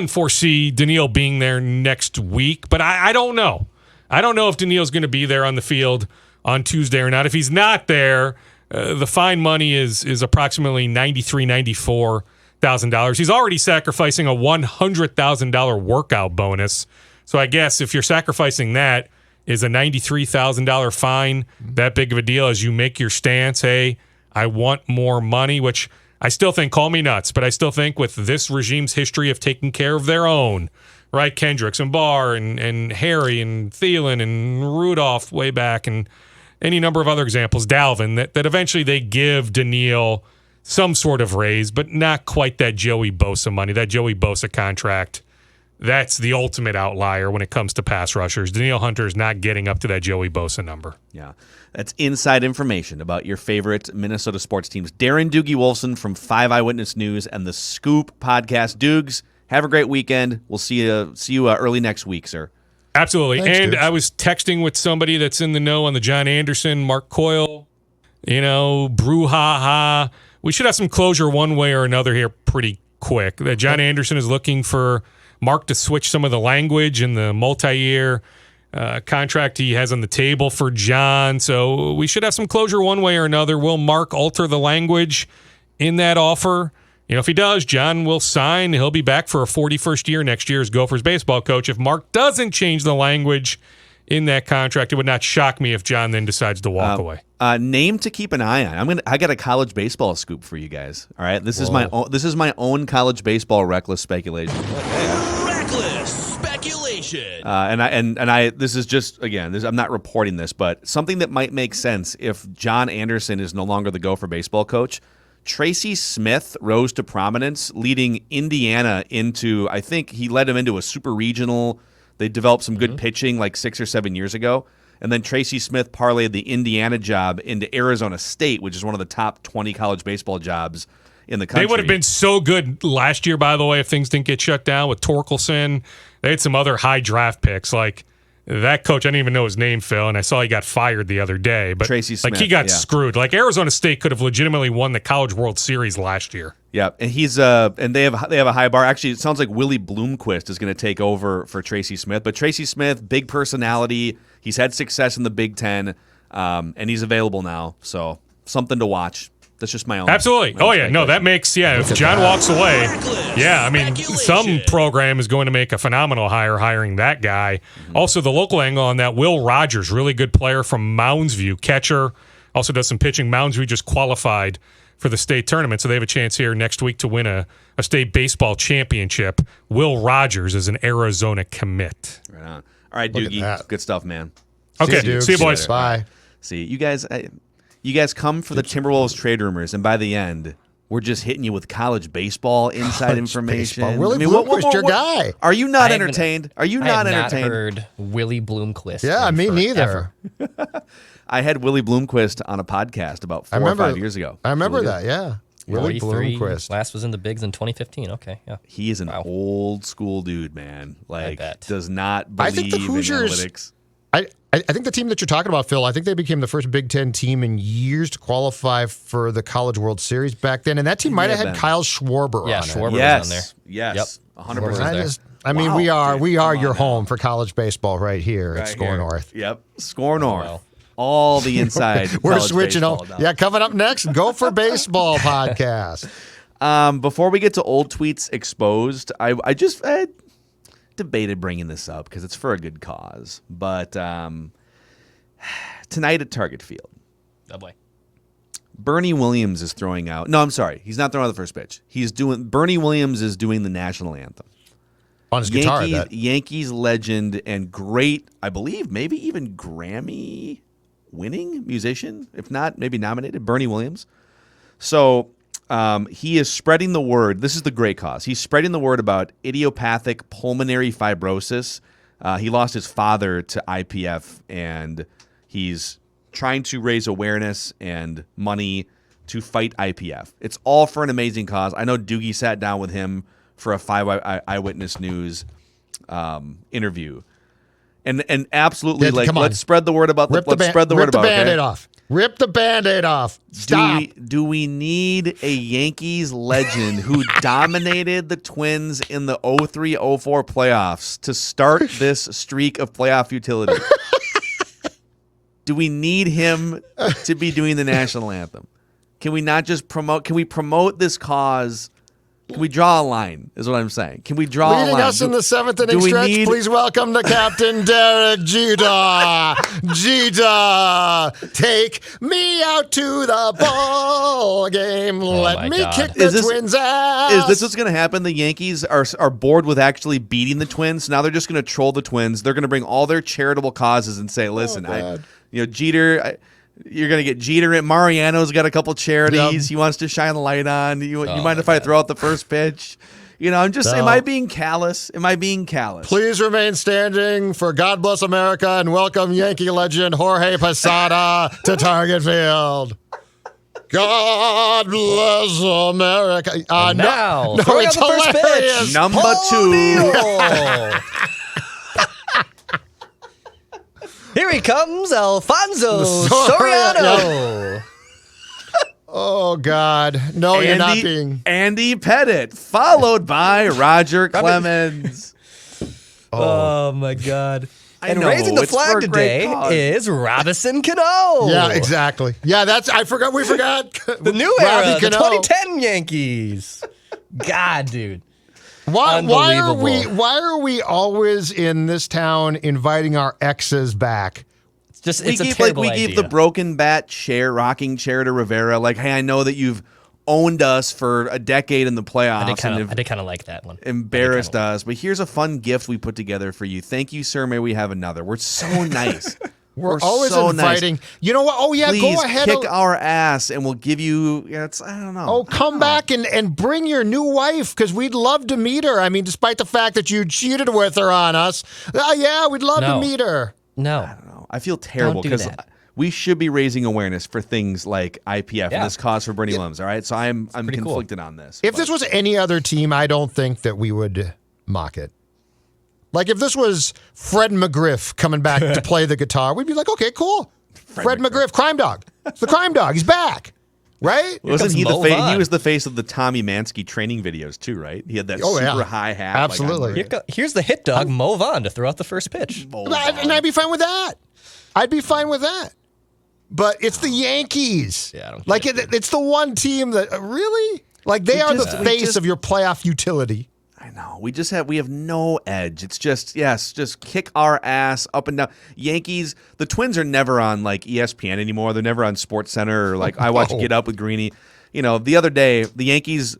foresee Daniil being there next week, but I don't know. I don't know if Daniil's going to be there on the field on Tuesday or not. If he's not there, the fine money is approximately $94,000. He's already sacrificing a $100,000 workout bonus. So I guess if you're sacrificing that, is a $93,000 fine that big of a deal as you make your stance? Hey, I want more money, which I still think, call me nuts, but I still think with this regime's history of taking care of their own, right? Kendricks and Barr and Harry and Thielen and Rudolph way back and any number of other examples, Dalvin, that eventually they give Daniil some sort of raise, but not quite that Joey Bosa money, that Joey Bosa contract. That's the ultimate outlier when it comes to pass rushers. Daniil Hunter is not getting up to that Joey Bosa number. Yeah, that's inside information about your favorite Minnesota sports teams. Darren Doogie Wolfson from 5 Eyewitness News and the Scoop podcast. Doogs, have a great weekend. We'll see you early next week, sir. Absolutely. Thanks, and Doogs. I was texting with somebody that's in the know on the John Anderson, Mark Coyle, brouhaha. We should have some closure one way or another here pretty quick. That John Anderson is looking for Mark to switch some of the language in the multi-year contract he has on the table for John. So we should have some closure one way or another. Will Mark alter the language in that offer? If he does, John will sign. He'll be back for a 41st year next year as Gophers baseball coach. If Mark doesn't change the language in that contract, it would not shock me if John then decides to walk away. Name to keep an eye on. I got a college baseball scoop for you guys. All right, this is my own college baseball reckless speculation. Reckless speculation. This is just, again, I'm not reporting this, but something that might make sense if John Anderson is no longer the Gopher baseball coach. Tracy Smith rose to prominence, leading Indiana into, I think he led him into a super regional. They developed some good pitching like 6 or 7 years ago. And then Tracy Smith parlayed the Indiana job into Arizona State, which is one of the top 20 college baseball jobs in the country. They would have been so good last year, by the way, if things didn't get shut down with Torkelson. They had some other high draft picks. Like that coach, I didn't even know his name, Phil, and I saw he got fired the other day. But Tracy Smith, he got screwed. Like Arizona State could have legitimately won the College World Series last year. Yeah, and he's and they have a high bar. Actually, it sounds like Willie Bloomquist is going to take over for Tracy Smith. But Tracy Smith, big personality. He's had success in the Big Ten, and he's available now. So something to watch. That's just my own. Absolutely. My own That makes, if John walks away, some program is going to make a phenomenal hire hiring that guy. Mm-hmm. Also, the local angle on that, Will Rogers, really good player from Mounds View, catcher, also does some pitching. Mounds View just qualified for the state tournament, so they have a chance here next week to win a state baseball championship. Will Rogers is an Arizona commit. Right on. All right, Doogie. Good stuff, man. Okay, see you boys. Bye. See you guys. You guys come for the Timberwolves trade rumors, and by the end, we're just hitting you with college baseball inside information. Baseball. Willie Bloomquist, your guy. Are you not entertained? Are you not entertained? I have not heard Willie Bloomquist. Yeah, me neither. I had Willie Bloomquist on a podcast about 4 or 5 years ago. I remember that, yeah. Willie 43, Bloomquist. Last was in the Bigs in 2015. Okay, yeah. He is an old school dude, man. Like, bet. does not believe I think the Hoosiers, in analytics. I think the team that you're talking about, Phil, I think they became the first Big Ten team in years to qualify for the College World Series back then. And that team might have had Kyle Schwarber on it. Schwarber was on there. Yes, Yep. 100%. We are your home for college baseball right here at Score North. Yep, Score North. well. All the inside. We're college switching. baseball down. Yeah, coming up next, Go for Baseball podcast. Before we get to old tweets exposed, I debated bringing this up because it's for a good cause. But tonight at Target Field, Oh boy. Bernie Williams is throwing out. No, I'm sorry, he's not throwing out the first pitch. Bernie Williams is doing the national anthem. On his guitar, I bet. Yankees legend and great, I believe, maybe even Grammy-winning musician, if not, maybe nominated, Bernie Williams. So he is spreading the word. This is the great cause. He's spreading the word about idiopathic pulmonary fibrosis. He lost his father to IPF, and he's trying to raise awareness and money to fight IPF. It's all for an amazing cause. I know Doogie sat down with him for a 5 Eyewitness News interview. And absolutely, Yeah, come on. let's spread the word about Rip the Band-Aid off. Rip the Band-Aid off. Stop. Do we need a Yankees legend who dominated the Twins in the 03-04 playoffs to start this streak of playoff utility? Do we need him to be doing the national anthem? Can we not just promote? Can we promote this cause? Can we draw a line, is what I'm saying. Can we draw a line? Leading us in the seventh inning stretch, please welcome the captain, Derek Jeter. Jeter, take me out to the ball game. Let me kick the Twins' ass. Is this what's going to happen? The Yankees are bored with actually beating the Twins. Now they're just going to troll the Twins. They're going to bring all their charitable causes and say, listen, Jeter... You're going to get Jeter in. Mariano's got a couple charities he wants to shine the light on. You mind if I throw out the first pitch? I'm just, am I being callous? Please remain standing for God Bless America and welcome Yankee legend Jorge Posada to Target Field. God bless America. Now, no, it's hilarious. Number 2. Here he comes, Alfonso Soriano. Oh, God. No, you're not being... Andy Pettit, followed by Roger Clemens. Oh, my God. And know, raising the flag today is Robinson Cano. Yeah, exactly. Yeah, we forgot. The new era, the 2010 Yankees. God, dude. Why are we always in this town inviting our exes back? It's a terrible idea. We gave the broken bat rocking chair to Rivera. Like, hey, I know that you've owned us for a decade in the playoffs. I did kind of like that one. Embarrassed us. But here's a fun gift we put together for you. Thank you, sir. May we have another. We're so nice. We're always so inviting. Nice. You know what? Oh, yeah, please, go ahead. Kick our ass, and we'll give you, I don't know. Oh, come back and bring your new wife, because we'd love to meet her. I mean, despite the fact that you cheated with her on us. Yeah, we'd love to meet her. No. I don't know. I feel terrible, because we should be raising awareness for things like IPF and this cause for Bernie Limbs, all right? So I'm conflicted on this. If this was any other team, I don't think that we would mock it. Like, if this was Fred McGriff coming back to play the guitar, we'd be like, okay, cool. Fred McGriff, Crime Dog. It's the Crime Dog. He's back. Right? Wasn't he the face? He was the face of the Tommy Mansky training videos, too, right? He had that super high hat. Absolutely. Here's the hit dog, Mo Vaughn, to throw out the first pitch. And I'd be fine with that. But it's the Yankees. Yeah, I don't like it's the one team that really, like, they are the face of your playoff utility. I know. We have no edge. It's just kick our ass up and down. Yankees, the Twins are never on like ESPN anymore. They're never on SportsCenter or like I watch Get Up with Greeny. The other day, the Yankees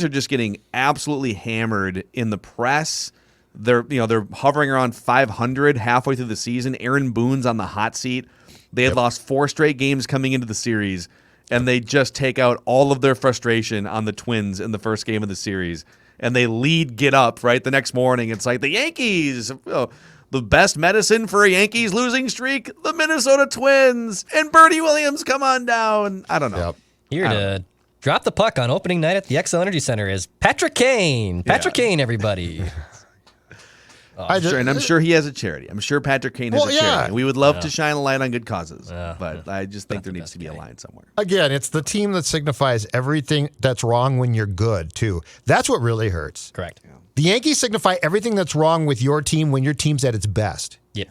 are just getting absolutely hammered in the press. They're hovering around 500 halfway through the season. Aaron Boone's on the hot seat. They had lost 4 straight games coming into the series, and they just take out all of their frustration on the Twins in the first game of the series. And they lead Get Up, right? The next morning, it's like the Yankees, the best medicine for a Yankees losing streak, the Minnesota Twins, and Bernie Williams, come on down. I don't know. Yep. Here to drop the puck on opening night at the Xcel Energy Center is Patrick Kane. Patrick Kane, everybody. I'm sure he has a charity. I'm sure Patrick Kane has a charity. And we would love to shine a light on good causes, but I just think there needs to be a line somewhere. Again, it's the team that signifies everything that's wrong when you're good, too. That's what really hurts. Correct. Yeah. The Yankees signify everything that's wrong with your team when your team's at its best. Yeah.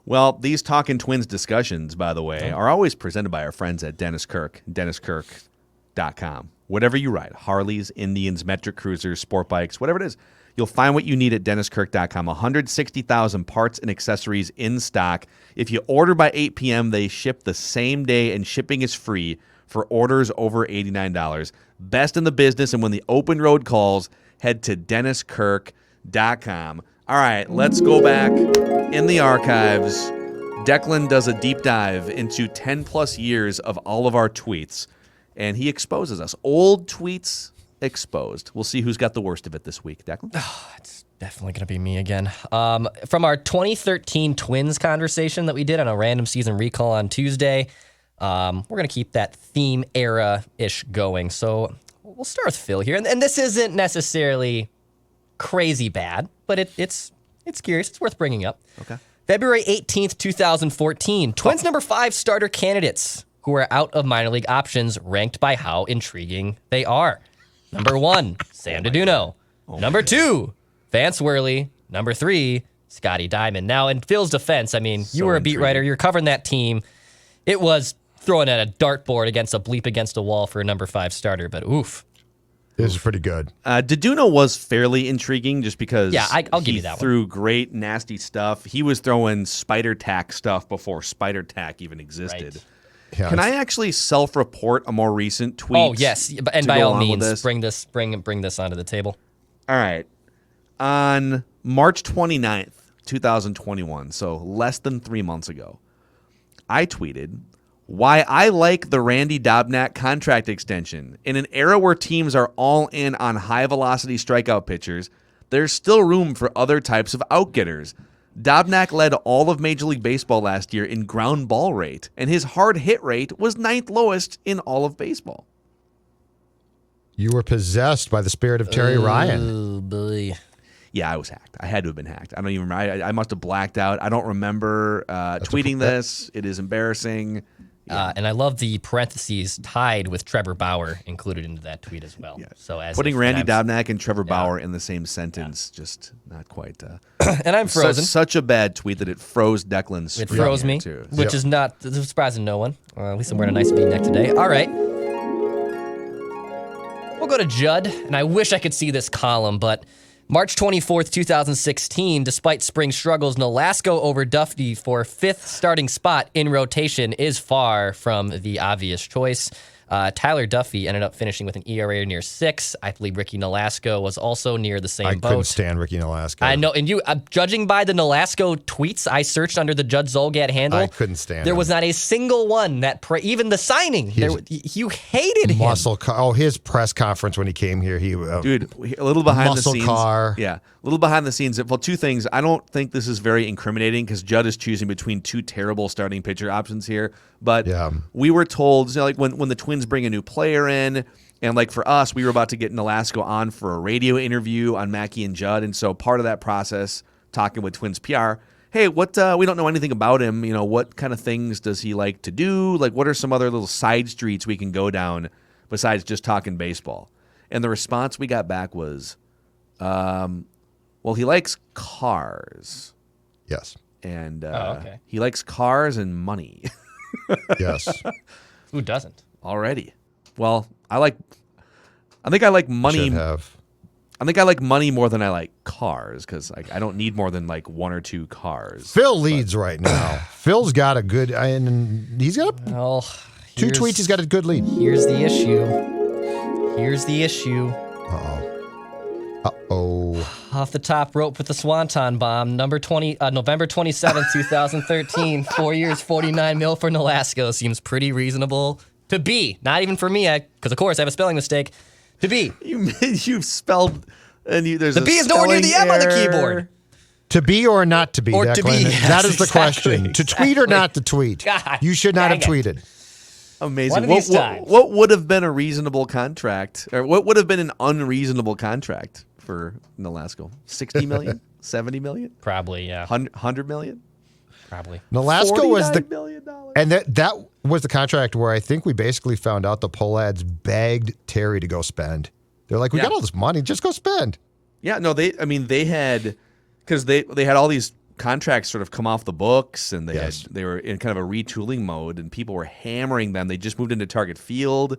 Well, these Talking Twins discussions, by the way, are always presented by our friends at Dennis Kirk, DennisKirk.com. Whatever you ride, Harleys, Indians, metric cruisers, sport bikes, whatever it is, you'll find what you need at DennisKirk.com. 160,000 parts and accessories in stock. If you order by 8 p.m., they ship the same day, and shipping is free for orders over $89. Best in the business, and when the open road calls, head to DennisKirk.com. All right, let's go back in the archives. Declan does a deep dive into 10-plus years of all of our tweets, and he exposes us. Old tweets exposed. We'll see who's got the worst of it this week. Declan? It's definitely going to be me again. From our 2013 Twins conversation that we did on a random season recall on Tuesday, we're going to keep that theme era-ish going. So we'll start with Phil here. And this isn't necessarily crazy bad, but it's It's curious. It's worth bringing up. Okay. February 18th, 2014. Twins number 5 starter candidates who are out of minor league options ranked by how intriguing they are. Number 1, Sam Deduno. Number 2, Vance Worley. Number 3, Scotty Diamond. Now, in Phil's defense, I mean, you were a beat writer. You're covering that team. It was throwing at a dartboard against a bleep against a wall for a number 5 starter, but oof. It was pretty good. Deduno was fairly intriguing just because I'll give you that one. He threw great, nasty stuff. He was throwing spider tack stuff before spider tack even existed. Right. Yeah, Can I actually self-report a more recent tweet? Oh, yes. And to by go all along with means, this? bring this onto the table. All right. On March 29th, 2021, so less than 3 months ago, I tweeted, why I like the Randy Dobnak contract extension. In an era where teams are all in on high-velocity strikeout pitchers, there's still room for other types of outgetters. Dobnak led all of Major League Baseball last year in ground ball rate, and his hard hit rate was 9th lowest in all of baseball. You were possessed by the spirit of Terry Ryan. Oh, boy. Yeah, I was hacked. I had to have been hacked. I don't even remember. I must have blacked out. I don't remember tweeting this. It is embarrassing. And I love the parentheses tied with Trevor Bauer included into that tweet as well. Yeah. So as Putting if- Randy and I'm- Dobnak and Trevor Bauer in the same sentence, just not quite. and I'm frozen. Such a bad tweet that it froze Declan's It screen froze here, me, too. which is not surprising no one. At least I'm wearing a nice V-neck today. All right. We'll go to Judd, and I wish I could see this column, but March 24th, 2016, despite spring struggles, Nolasco over Duffy for 5th starting spot in rotation is far from the obvious choice. Tyler Duffy ended up finishing with an ERA near 6. I believe Ricky Nolasco was also near the same I boat. couldn't stand Ricky Nolasco. I know, and you, judging by the Nolasco tweets, I searched under the Judd Zolgad handle. I couldn't stand There him. was not a single one that, even the signing, you hated him. Muscle car. Oh, his press conference when he came here, Dude, a little behind Muscle the scenes. car. Yeah, a little behind the scenes. Well, two things. I don't think this is very incriminating because Judd is choosing between 2 terrible starting pitcher options here. But we were told, like when the Twins bring a new player in, and like for us, we were about to get Nolasco on for a radio interview on Mackey and Judd, and so part of that process, talking with Twins PR, hey, we don't know anything about him. You know, what kind of things does he like to do? Like, what are some other little side streets we can go down besides just talking baseball? And the response we got back was, well, he likes cars. Yes. And okay. he likes cars and money. Yes. Who doesn't? Already. Well, I think I like money. Should have. I think I like money more than I like cars because I don't need more than like 1 or 2 cars. Phil leads right now. Phil's got a good, and he's got Well, 2 tweets. He's got a good lead. Here's the issue. Uh-oh. Off the top rope with the Swanton bomb. November 27th, 2013. 4 years, $49 million for Nolasco. Seems pretty reasonable to be. Not even for me, because of course I have a spelling mistake. To be. You've spelled, and there's The a B is nowhere near the M on the spelling keyboard. error. To be or not to be, Or to Declan? be, yes, that is the exactly, question. To tweet or not to tweet? God, You should not have dang it. tweeted. Amazing. One of these times. What would have been a reasonable contract, or what would have been an unreasonable contract for Nolasco? 60 million? 70 million? Probably, yeah. 100 million? Probably. Nolasco was $49 million. and that was the contract where I think we basically found out the Pohlads begged Terry to go spend. They're like, we got all this money, just go spend. Yeah, no, they had, because they had all these contracts sort of come off the books, and they were in kind of a retooling mode, and people were hammering them. They just moved into Target Field,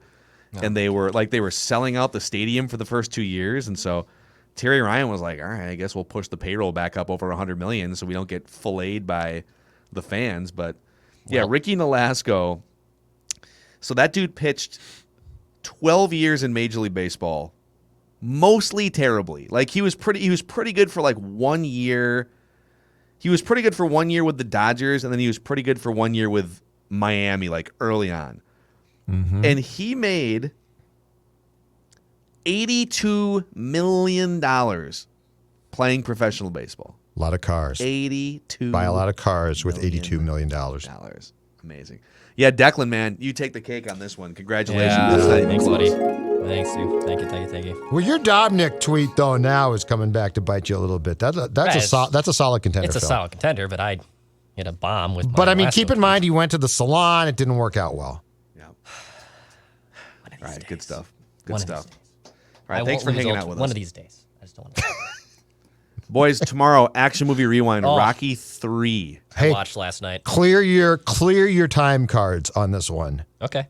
and they were selling out the stadium for the first 2 years, and so Terry Ryan was like, all right, I guess we'll push the payroll back up over 100 million so we don't get filleted by the fans. But yeah, Ricky Nolasco. So that dude pitched 12 years in Major League Baseball, mostly terribly. Like he was pretty good for like 1 year. He was pretty good for 1 year with the Dodgers, and then he was pretty good for 1 year with Miami, like early on. Mm-hmm. And he made $82 million playing professional baseball. A lot of cars. 82. Buy a lot of cars with $82 million. Amazing. Yeah, Declan, man, you take the cake on this one. Congratulations. Yeah, That's not even thanks, close. buddy. Thanks, Sue. Thank you. Well, your Dobnik tweet though now is coming back to bite you a little bit. That's a solid contender. It's a Phil. solid contender, but I hit a bomb with. But I mean, Nolasco keep in tweet. mind he went to the salon. It didn't work out well. Yeah. One of these All right, days. good stuff. Good One of stuff. these days. All right, I thanks won't for hanging lose out with one us. of these days. I just don't want to. Boys, tomorrow, Action Movie Rewind, Oh. Rocky 3. Hey, I watched last night. clear your time cards on this one. Okay.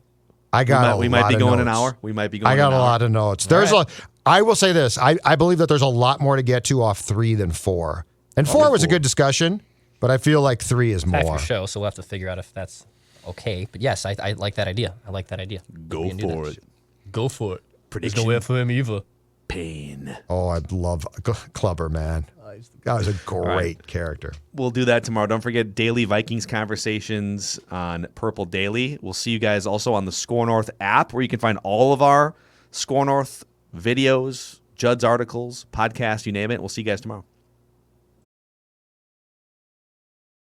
I got We a might lot be of going an notes. hour. We might be going I got an a hour. lot of notes. There's I will say this. I believe that there's a lot more to get to off 3 than 4. And 4 was a good discussion, but I feel like 3 is Half more. your show, so we'll have to figure out if that's okay. But yes, I like that idea. Go We can do for that. it. Go for it. Prediction. There's nowhere for him either. Pain. Oh, I love Clubber, man. That was a great character. We'll do that tomorrow. Don't forget Daily Vikings Conversations on Purple Daily. We'll see you guys also on the Score North app, where you can find all of our Score North videos, Judd's articles, podcasts, you name it. We'll see you guys tomorrow.